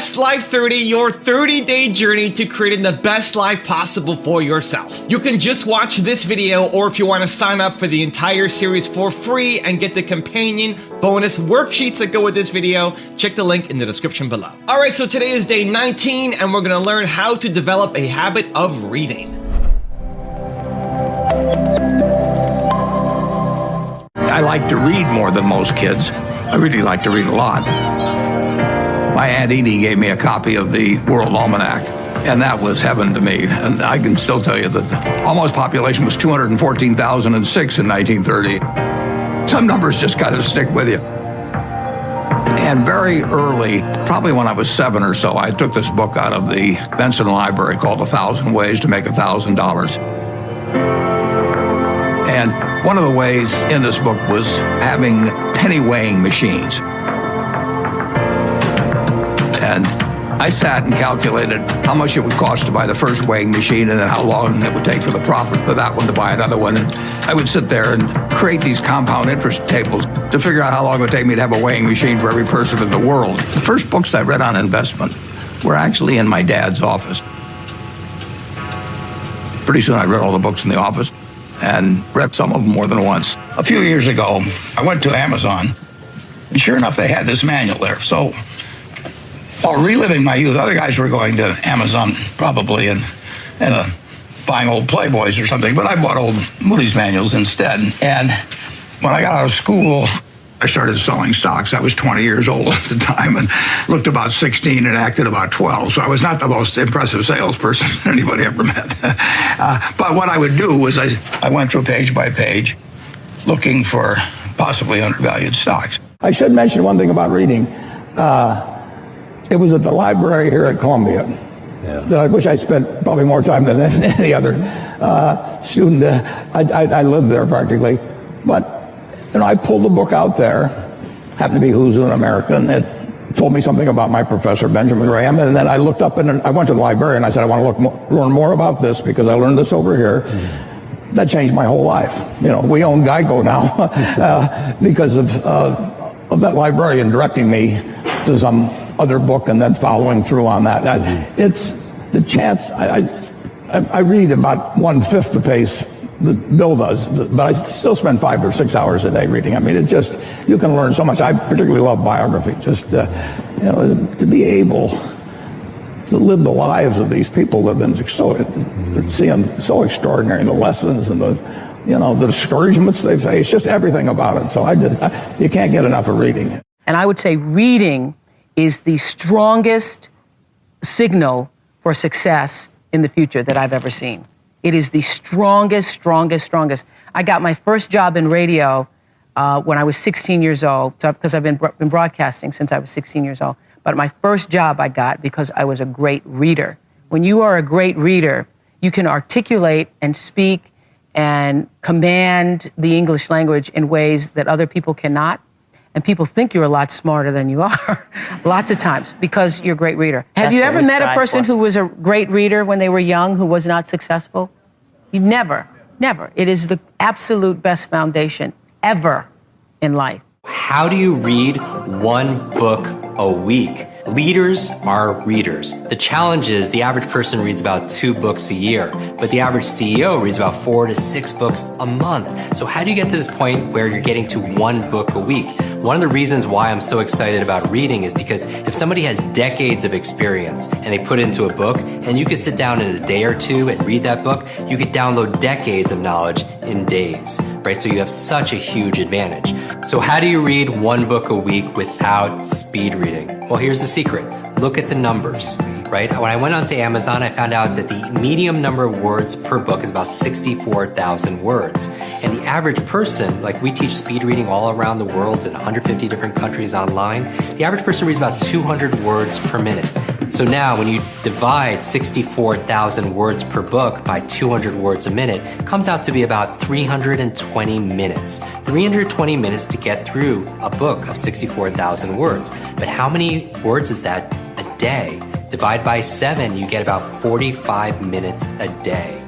Best Life 30, your 30-day journey to creating the best life possible for yourself. You can just watch this video, or if you want to sign up for the entire series for free and get the companion bonus worksheets that go with this video, check the link in the description below. All right, so today is day 19, and we're going to learn how to develop a habit of reading. I like to read more than most kids. I really like to read a lot. My Aunt Edie gave me a copy of the World Almanac, and that was heaven to me. And I can still tell you that the almost population was 214,006 in 1930. Some numbers just kind of stick with you. And very early, probably when I was 7 or so, I took this book out of the Benson Library called 1,000 Ways to Make $1,000. And one of the ways in this book was having penny weighing machines. And I sat and calculated how much it would cost to buy the first weighing machine and then how long it would take for the profit for that one to buy another one. And I would sit there and create these compound interest tables to figure out how long it would take me to have a weighing machine for every person in the world. The first books I read on investment were actually in my dad's office. Pretty soon I read all the books in the office and read some of them more than once. A few years ago, I went to Amazon, and sure enough, they had this manual there. So, while reliving my youth, other guys were going to Amazon probably and buying old Playboys or something, but I bought old Moody's manuals instead. And when I got out of school, I started selling stocks. I was 20 years old at the time and looked about 16 and acted about 12. So I was not the most impressive salesperson anybody ever met. But what I would do was I went through page by page looking for possibly undervalued stocks. I should mention one thing about reading. It was at the library here at Columbia that I wish I spent probably more time than any other student. I lived there practically. But I pulled the book out there, happened to be Who's an American. It told me something about my professor, Benjamin Graham. And then I looked up and I went to the library and I said, I want to learn more about this because I learned this over here. That changed my whole life. We own Geico now because of that librarian directing me to some other book and then following through on that. It's the chance. I read about 1/5 the pace that Bill does, but I still spend 5 or 6 hours a day reading. I mean, you can learn so much. I particularly love biography. Just to be able to live the lives of these people that have been so extraordinary, the lessons and the discouragements they face, just everything about it. So you can't get enough of reading. And I would say reading is the strongest signal for success in the future that I've ever seen. It is the strongest. I got my first job in radio when I was 16 years old, because I've been broadcasting since I was 16 years old. But my first job I got because I was a great reader. When you are a great reader, you can articulate and speak and command the English language in ways that other people cannot. And people think you're a lot smarter than you are, lots of times, because you're a great reader. Have you ever met a person who was a great reader when they were young who was not successful? Never. It is the absolute best foundation ever in life. How do you read one book a week? Leaders are readers. The challenge is the average person reads about 2 books a year, but the average CEO reads about 4 to 6 books a month. So how do you get to this point where you're getting to 1 book a week? One of the reasons why I'm so excited about reading is because if somebody has decades of experience and they put it into a book, and you can sit down in a day or two and read that book, you could download decades of knowledge in days, right? So you have such a huge advantage. So how do you read 1 book a week without speed reading? Well, here's the secret. Look at the numbers, right? When I went onto Amazon, I found out that the medium number of words per book is about 64,000 words. And the average person, like we teach speed reading all around the world in 150 different countries online, the average person reads about 200 words per minute. So now when you divide 64,000 words per book by 200 words a minute, it comes out to be about 320 minutes. 320 minutes to get through a book of 64,000 words. But how many words is that a day? Divide by 7, you get about 45 minutes a day.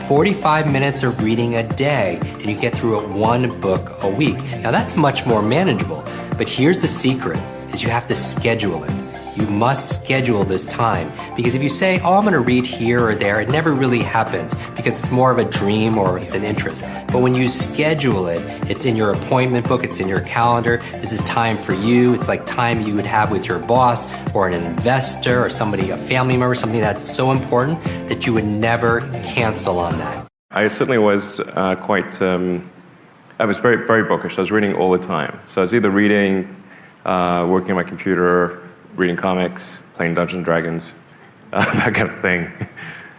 45 minutes of reading a day, and you get through 1 book a week. Now that's much more manageable, but here's the secret, is you have to schedule it. You must schedule this time, because if you say, oh, I'm going to read here or there, it never really happens because it's more of a dream or it's an interest. But when you schedule it, it's in your appointment book, it's in your calendar. This is time for you. It's like time you would have with your boss or an investor or somebody, a family member, something that's so important that you would never cancel on that. I certainly was I was very, very bookish. I was reading all the time. So I was either reading, working on my computer, reading comics, playing Dungeons and Dragons, that kind of thing.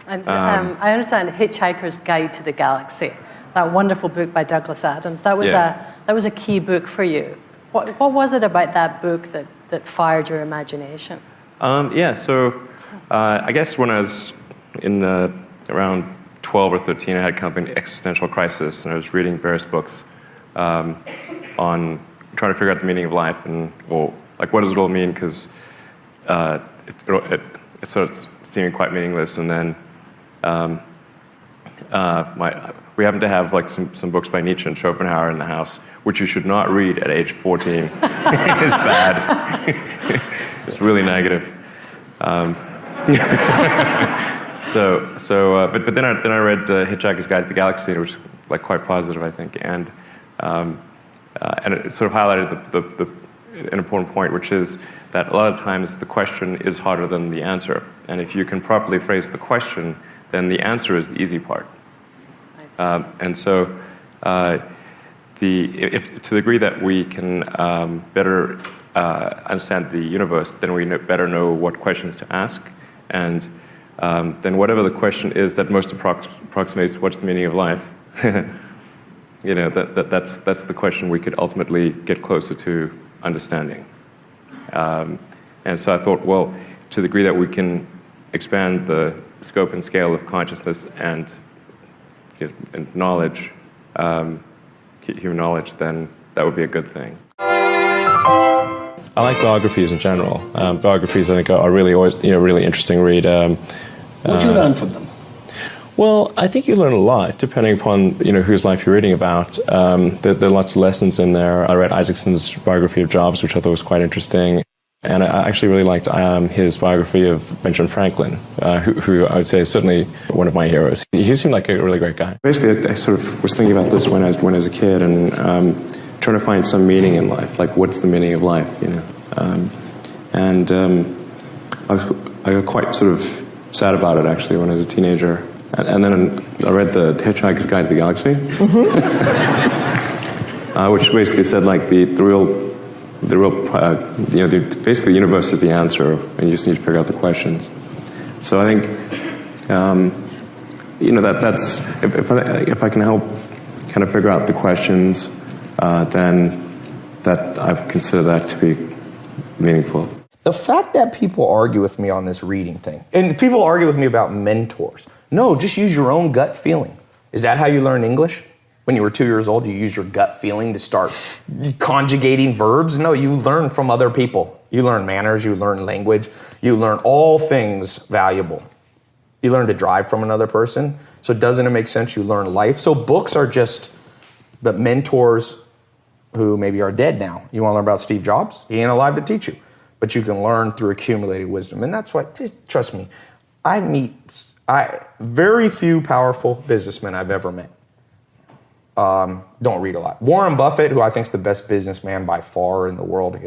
And I understand Hitchhiker's Guide to the Galaxy, that wonderful book by Douglas Adams. That was a key book for you. What was it about that book that fired your imagination? So I guess when I was in around 12 or 13, I had kind of an existential crisis, and I was reading various books on trying to figure out the meaning of life and, well, like, what does it all mean? Because it starts seeming quite meaningless. And then we happen to have like some books by Nietzsche and Schopenhauer in the house, which you should not read at age 14. It's bad. It's really negative. But then I read Hitchhiker's Guide to the Galaxy, which was like quite positive, I think, and it sort of highlighted an important point, which is that a lot of times the question is harder than the answer, and if you can properly phrase the question, then the answer is the easy part. And so, if to the degree that we can better understand the universe, then we better know what questions to ask, and then whatever the question is that most approximates what's the meaning of life, that's the question we could ultimately get closer to understanding. And so I thought, well, to the degree that we can expand the scope and scale of consciousness and knowledge, human knowledge, then that would be a good thing. I like biographies in general. Biographies, I think, are really always, really interesting read. What did you learn from them? Well, I think you learn a lot, depending upon whose life you're reading about. There are lots of lessons in there. I read Isaacson's biography of Jobs, which I thought was quite interesting. And I actually really liked his biography of Benjamin Franklin, who I would say is certainly one of my heroes. He seemed like a really great guy. Basically, I sort of was thinking about this when I was a kid, and trying to find some meaning in life, like what's the meaning of life, I got quite sort of sad about it, actually, when I was a teenager. And then I read the Hitchhiker's Guide to the Galaxy, which basically said, like, basically the universe is the answer, and you just need to figure out the questions. So I think, that's if I can help kind of figure out the questions, then that I consider that to be meaningful. The fact that people argue with me on this reading thing, and people argue with me about mentors. No, just use your own gut feeling. Is that how you learn English? When you were 2 years old, you use your gut feeling to start conjugating verbs? No, you learn from other people. You learn manners, you learn language, you learn all things valuable. You learn to drive from another person. So doesn't it make sense you learn life? So books are just the mentors who maybe are dead now. You want to learn about Steve Jobs? He ain't alive to teach you. But you can learn through accumulated wisdom. And that's why, trust me, very few powerful businessmen I've ever met don't read a lot. Warren Buffett, who I think is the best businessman by far in the world, he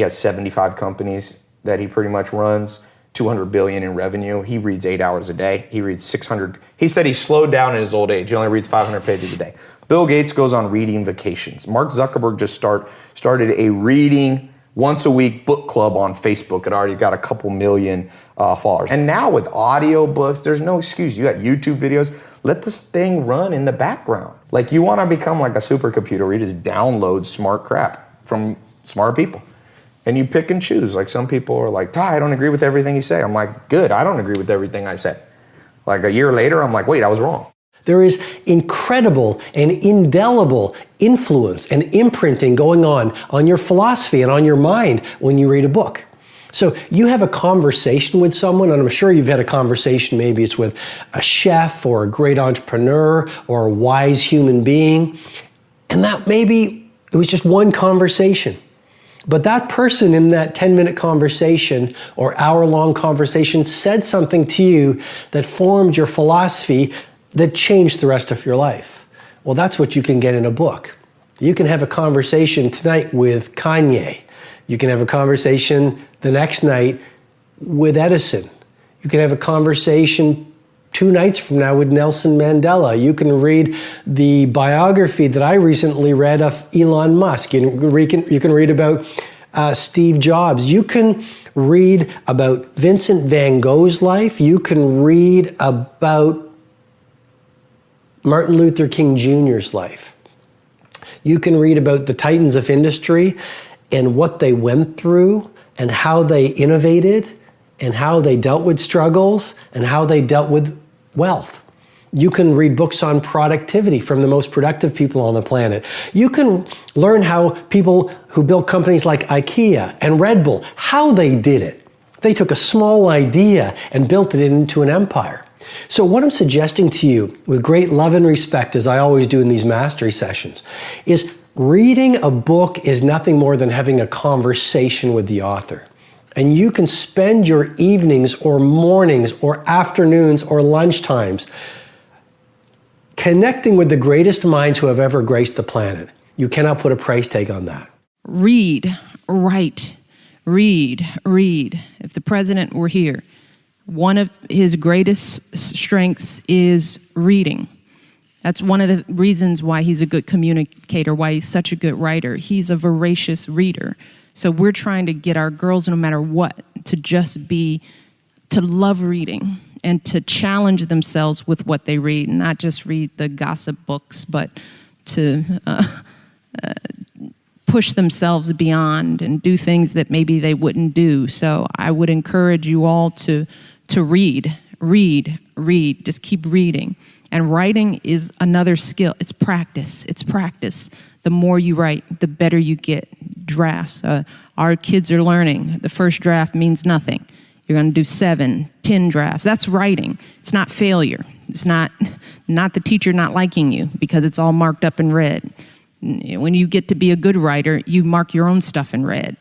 has 75 companies that he pretty much runs, $200 billion in revenue. He reads 8 hours a day. He reads 600. He said he slowed down in his old age. He only reads 500 pages a day. Bill Gates goes on reading vacations. Mark Zuckerberg just started a reading once a week book club on Facebook. It already got a couple million followers. And now with audio books, there's no excuse. You got YouTube videos. Let this thing run in the background. Like, you want to become like a supercomputer where you just download smart crap from smart people. And you pick and choose. Like, some people are like, Ty, I don't agree with everything you say. I'm like, good, I don't agree with everything I say. Like a year later, I'm like, wait, I was wrong. There is incredible and indelible influence and imprinting going on your philosophy and on your mind when you read a book. So you have a conversation with someone, and I'm sure you've had a conversation, maybe it's with a chef or a great entrepreneur or a wise human being, and that maybe it was just one conversation. But that person in that 10-minute conversation or hour-long conversation said something to you that formed your philosophy that changed the rest of your life. Well, that's what you can get in a book. You can have a conversation tonight with Kanye. You can have a conversation the next night with Edison. You can have a conversation 2 nights from now with Nelson Mandela. You can read the biography that I recently read of Elon Musk. You can read about Steve Jobs. You can read about Vincent van Gogh's life. You can read about Martin Luther King Jr.'s life. You can read about the titans of industry and what they went through and how they innovated and how they dealt with struggles and how they dealt with wealth. You can read books on productivity from the most productive people on the planet. You can learn how people who built companies like IKEA and Red Bull, how they did it. They took a small idea and built it into an empire. So what I'm suggesting to you, with great love and respect, as I always do in these mastery sessions, is reading a book is nothing more than having a conversation with the author. And you can spend your evenings or mornings or afternoons or lunchtimes connecting with the greatest minds who have ever graced the planet. You cannot put a price tag on that. Read, write, read. If the president were here, one of his greatest strengths is reading. That's one of the reasons why he's a good communicator, why he's such a good writer. He's a voracious reader. So we're trying to get our girls, no matter what, to love reading and to challenge themselves with what they read, not just read the gossip books, but to push themselves beyond and do things that maybe they wouldn't do. So I would encourage you all to read. Just keep reading. And writing is another skill. It's practice. The more you write, the better you get. Drafts. Our kids are learning. The first draft means nothing. You're going to do 7, 10 drafts. That's writing. It's not failure. It's not the teacher not liking you because it's all marked up in red. When you get to be a good writer, you mark your own stuff in red.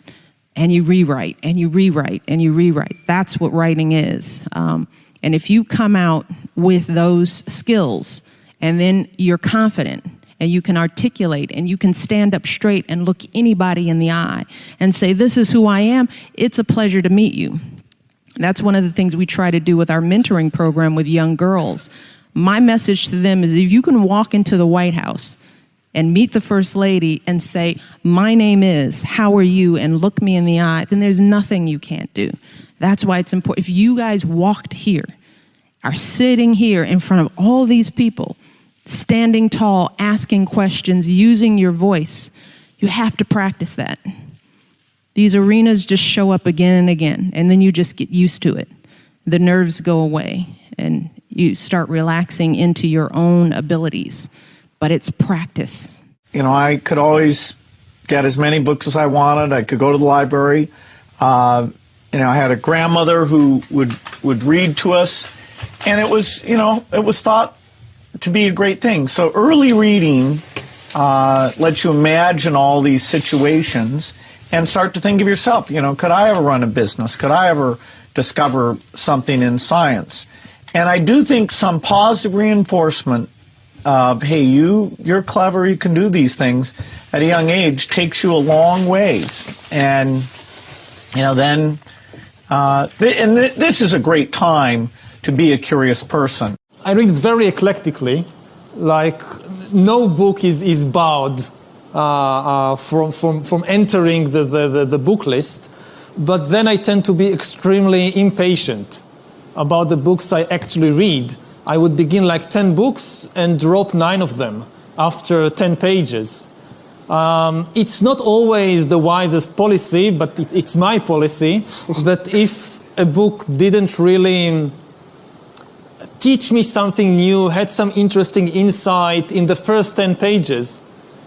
And you rewrite, and you rewrite, and you rewrite. That's what writing is. And if you come out with those skills, and then you're confident, and you can articulate, and you can stand up straight and look anybody in the eye and say, this is who I am, it's a pleasure to meet you. That's one of the things we try to do with our mentoring program with young girls. My message to them is if you can walk into the White House and meet the First Lady and say, my name is, how are you, and look me in the eye, then there's nothing you can't do. That's why it's important. If you guys walked here, are sitting here in front of all these people, standing tall, asking questions, using your voice, you have to practice that. These arenas just show up again and again, and then you just get used to it. The nerves go away, and you start relaxing into your own abilities. But it's practice. You know, I could always get as many books as I wanted. I could go to the library. I had a grandmother who would read to us, and it was thought to be a great thing. So early reading lets you imagine all these situations and start to think of yourself, could I ever run a business? Could I ever discover something in science? And I do think some positive reinforcement of, hey, you're clever, you can do these things at a young age takes you a long ways. And, then, this is a great time to be a curious person. I read very eclectically, like no book is barred from entering the book list, but then I tend to be extremely impatient about the books I actually read. I would begin like 10 books and drop 9 of them after 10 pages. It's not always the wisest policy, but it's my policy that if a book didn't really teach me something new, had some interesting insight in the first 10 pages,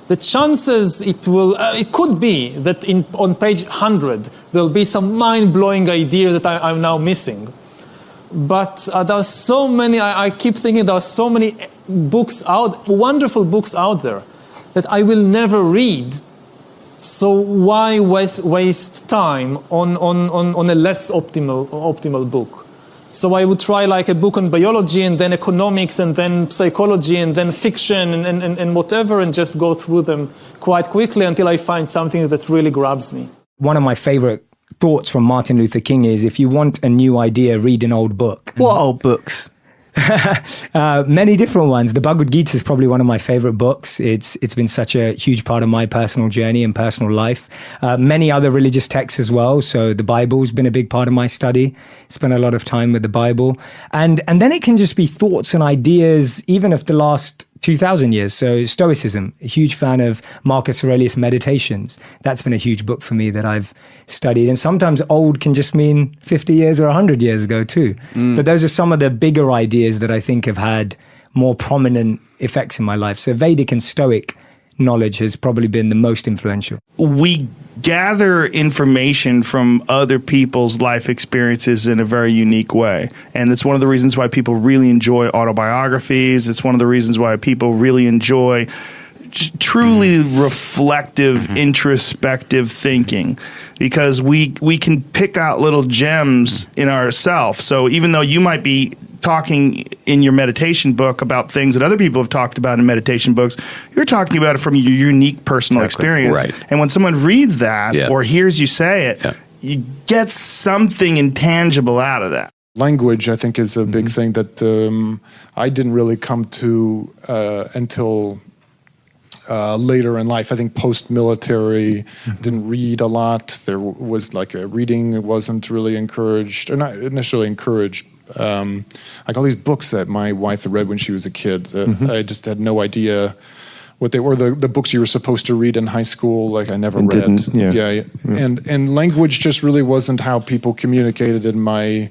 the chances it could be that on page 100 there'll be some mind-blowing idea that I'm now missing. But there are so many, I keep thinking there are so many books wonderful books out there that I will never read So why waste time on a less optimal book? So I would try like a book on biology and then economics and then psychology and then fiction and whatever, and just go through them quite quickly until I find something that really grabs me. One of my favorite thoughts from Martin Luther King is, if you want a new idea, read an old book. What old books? Many different ones. The Bhagavad Gita is probably one of my favorite books. It's been such a huge part of my personal journey and personal life. Many other religious texts as well. So the Bible's been a big part of my study. Spent a lot of time with the Bible. And then it can just be thoughts and ideas, even of the last 2,000 years. So Stoicism, a huge fan of Marcus Aurelius' Meditations. That's been a huge book for me that I've studied. And sometimes old can just mean 50 years or 100 years ago too. But those are some of the bigger ideas that I think have had more prominent effects in my life. So Vedic and Stoic knowledge has probably been the most influential. We gather information from other people's life experiences in a very unique way. And it's one of the reasons why people really enjoy autobiographies. It's one of the reasons why people really enjoy truly reflective, introspective thinking, because we can pick out little gems in ourselves. So even though you might be talking in your meditation book about things that other people have talked about in meditation books, you're talking about it from your unique personal experience. Right. And when someone reads that or hears you say it, you get something intangible out of that. Language, I think, is a big thing that I didn't really come to until later in life. I think post-military, didn't read a lot. There was like reading wasn't really encouraged, or not initially encouraged. Like all these books that my wife had read when she was a kid, I just had no idea what they were. The books you were supposed to read in high school, like I never read. And language just really wasn't how people communicated in my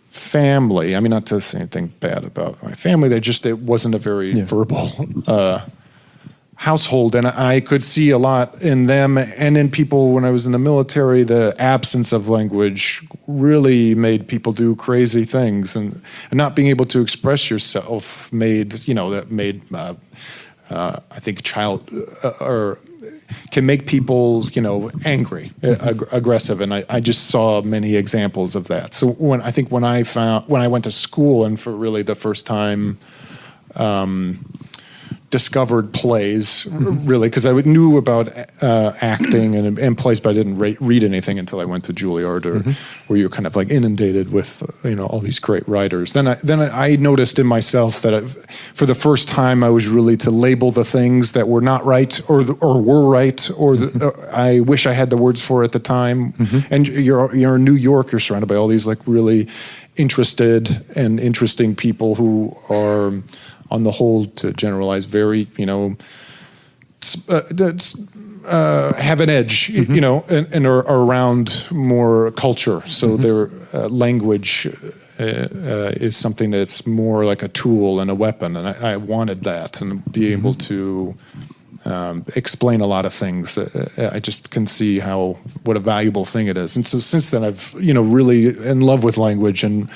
family. I mean, not to say anything bad about my family, it wasn't a very verbal household, and I could see a lot in them and in people when I was in the military. The absence of language really made people do crazy things, and not being able to express yourself made I think can make people angry, aggressive, and I just saw many examples of that. So when I went to school and for really the first time discovered plays, really, because I knew about acting and plays, but I didn't read anything until I went to Juilliard, where you're kind of like inundated with all these great writers. Then I noticed in myself that for the first time I was really to label the things that were not right or were right, or I wish I had the words for at the time. And you're in New York, you're surrounded by all these like really interested and interesting people who are, on the whole, to generalize, very, have an edge, and are around more culture. So their language is something that's more like a tool and a weapon. And I wanted that, and be able to explain a lot of things. I just can see what a valuable thing it is. And so since then, I've, really in love with language and,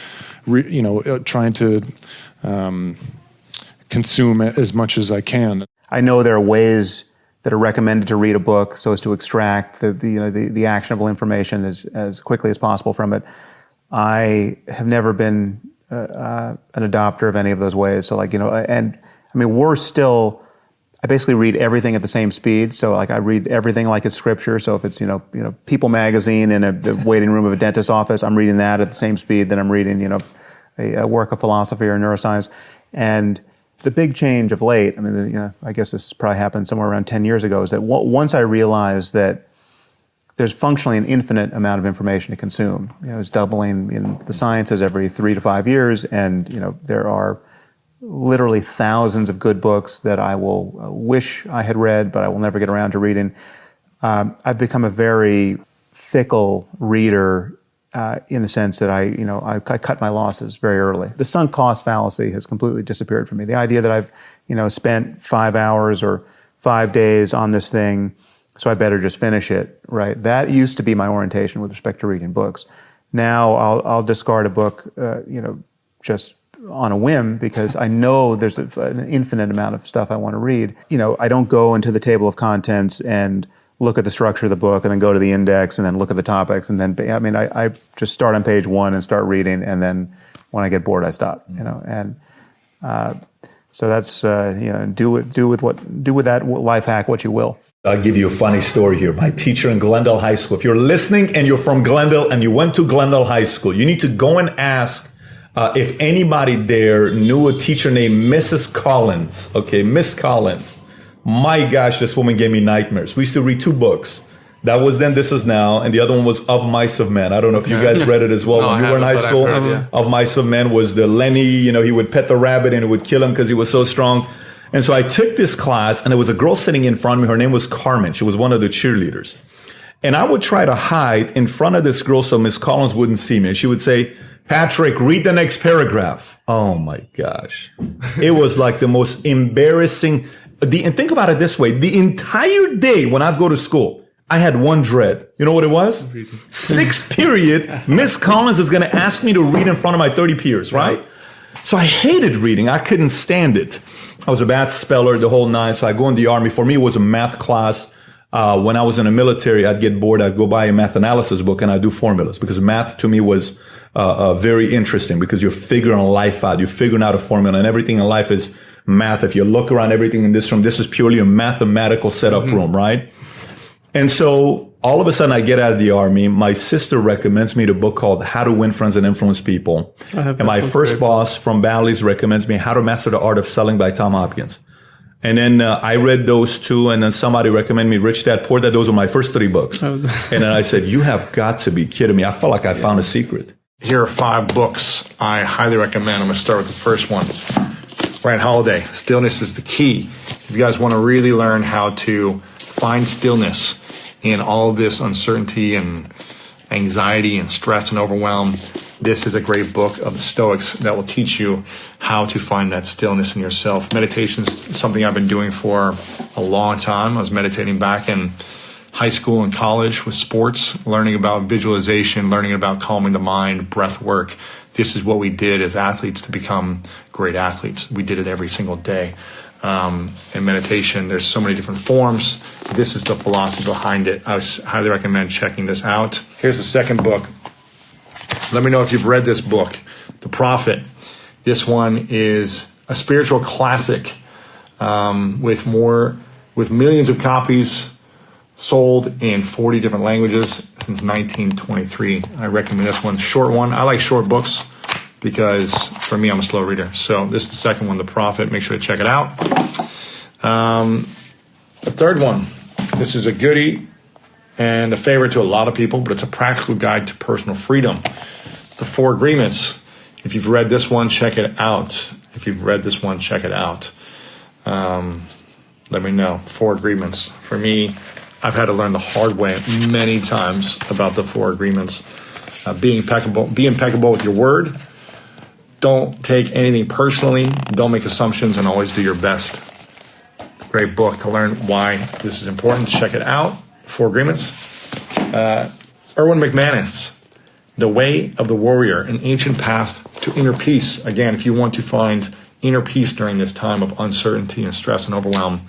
trying to consume as much as I can. I know there are ways that are recommended to read a book so as to extract the actionable information as quickly as possible from it. I have never been an adopter of any of those ways. So I basically read everything at the same speed. So like I read everything like it's scripture. So if it's, People magazine in the waiting room of a dentist's office, I'm reading that at the same speed that I'm reading, a work of philosophy or neuroscience. And the big change of late, I guess this has probably happened somewhere around 10 years ago, is that once I realized that there's functionally an infinite amount of information to consume. It's doubling in the sciences every 3 to 5 years, and there are literally thousands of good books that I will wish I had read, but I will never get around to reading. I've become a very fickle reader in the sense that I cut my losses very early. The sunk cost fallacy has completely disappeared from me. The idea that I've spent 5 hours or 5 days on this thing, so I better just finish it, right? That used to be my orientation with respect to reading books. Now I'll discard a book, just on a whim, because I know there's an infinite amount of stuff I want to read. I don't go into the table of contents and look at the structure of the book and then go to the index and then look at the topics and then, I mean, I just start on page 1 and start reading, and then when I get bored, I stop, you know, and so that's, you know, do with that life hack what you will. I'll give you a funny story here. My teacher in Glendale High School, if you're listening and you're from Glendale and you went to Glendale High School, you need to go and ask if anybody there knew a teacher named Mrs. Collins. Okay, Miss Collins. My gosh, this woman gave me nightmares. We used to read 2 books. That was Then, This Is Now, and the other one was Of Mice of Men. I don't know if you guys read it as well when you were in high school. Of Mice of Men was the Lenny, you know, he would pet the rabbit and it would kill him because he was so strong. And so I took this class, and there was a girl sitting in front of me. Her name was Carmen. She was one of the cheerleaders. And I would try to hide in front of this girl so Miss Collins wouldn't see me. And she would say, Patrick, read the next paragraph. Oh my gosh. It was like the most embarrassing. And think about it this way. The entire day when I'd go to school, I had one dread. You know what it was? 6th period, Miss Collins is going to ask me to read in front of my 30 peers, right? So I hated reading. I couldn't stand it. I was a bad speller, the whole 9. So I go in the Army. For me, it was a math class. When I was in the military, I'd get bored. I'd go buy a math analysis book and I'd do formulas, because math to me was very interesting, because you're figuring life out. You're figuring out a formula, and everything in life is math. If you look around everything in this room, this is purely a mathematical setup room, right? And so all of a sudden I get out of the Army. My sister recommends me the book called How to Win Friends and Influence People. And my first boss from Bally's recommends me How to Master the Art of Selling by Tom Hopkins. And then I read those 2, and then somebody recommended me Rich Dad, Poor Dad. Those were my first 3 books. And then I said, you have got to be kidding me. I felt like I found a secret. Here are 5 books I highly recommend. I'm going to start with the first one. Ryan Holiday, Stillness is the Key. If you guys want to really learn how to find stillness in all of this uncertainty and anxiety and stress and overwhelm, this is a great book of the Stoics that will teach you how to find that stillness in yourself. Meditation is something I've been doing for a long time. I was meditating back in high school and college with sports, learning about visualization, learning about calming the mind, breath work. This is what we did as athletes to become great athletes. We did it every single day. In meditation, there's so many different forms. This is the philosophy behind it. I highly recommend checking this out. Here's the second book. Let me know if you've read this book, The Prophet. This one is a spiritual classic with millions of copies sold in 40 different languages since 1923. I recommend this one. Short one. I like short books because for me, I'm a slow reader. So this is the second one, The Prophet. Make sure to check it out. The third one. This is a goodie and a favorite to a lot of people, but it's a practical guide to personal freedom. The 4 Agreements. If you've read this one, check it out. Let me know. 4 Agreements. For me, I've had to learn the hard way many times about the 4 Agreements. Be impeccable with your word. Don't take anything personally. Don't make assumptions, and always do your best. Great book to learn why this is important. Check it out. 4 Agreements. Erwin McManus, The Way of the Warrior, An Ancient Path to Inner Peace. Again, if you want to find inner peace during this time of uncertainty and stress and overwhelm,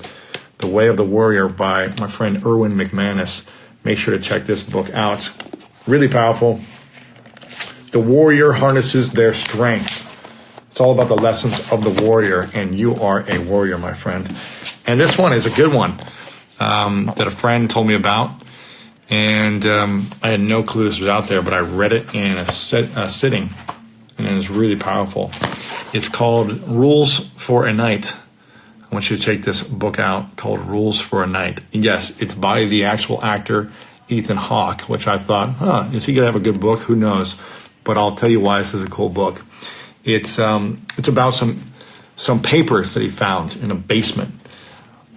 The Way of the Warrior by my friend Erwin McManus. Make sure to check this book out. Really powerful. The warrior harnesses their strength. It's all about the lessons of the warrior, and you are a warrior, my friend. And this one is a good one that a friend told me about. And I had no clue this was out there, but I read it in a sitting, and it was really powerful. It's called Rules for a Night. I want you to check this book out called Rules for a Night. Yes, it's by the actual actor Ethan Hawke, which I thought, is he going to have a good book? Who knows? But I'll tell you why this is a cool book. It's about some papers that he found in a basement.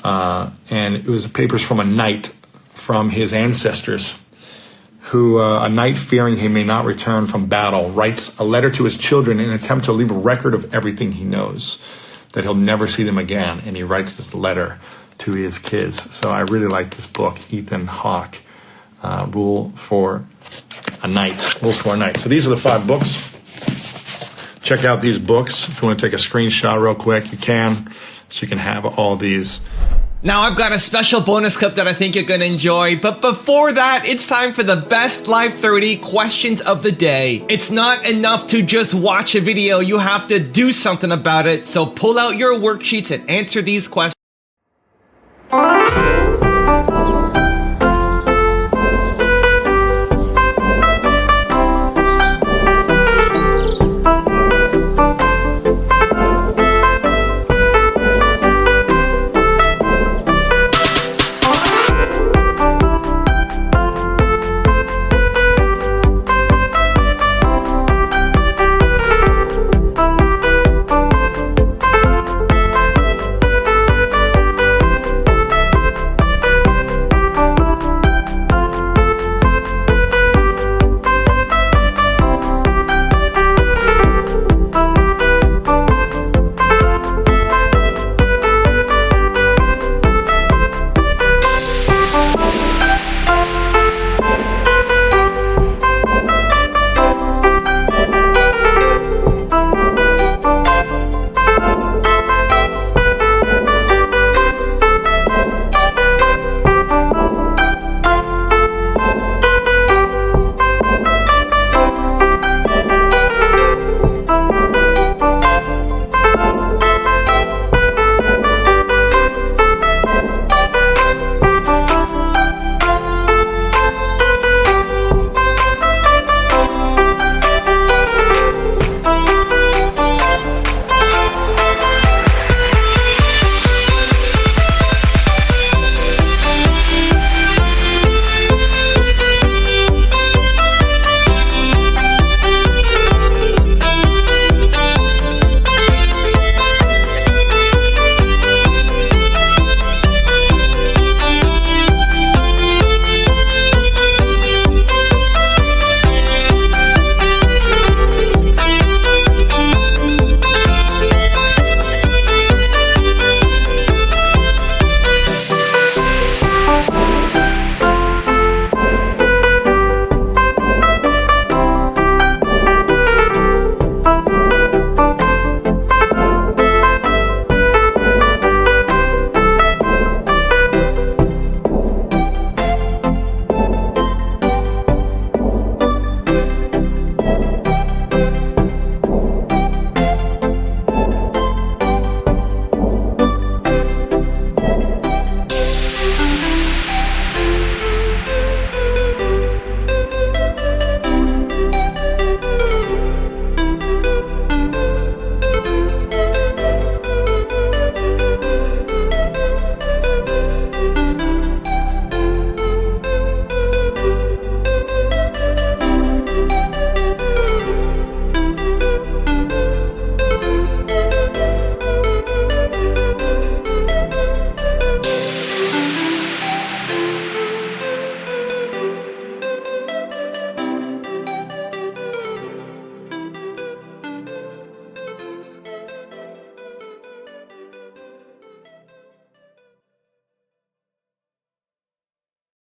And it was papers from a knight from his ancestors, who a knight fearing he may not return from battle writes a letter to his children in an attempt to leave a record of everything he knows, that he'll never see them again. And he writes this letter to his kids. So I really like this book, Ethan Hawke, Rules for a Night. So these are the 5 books. Check out these books. If you want to take a screenshot real quick, you can, so you can have all these Now I've got a special bonus clip that I think you're gonna enjoy, but before that, it's time for the best Life 30 questions of the day. It's not enough to just watch a video, you have to do something about it, so pull out your worksheets and answer these questions.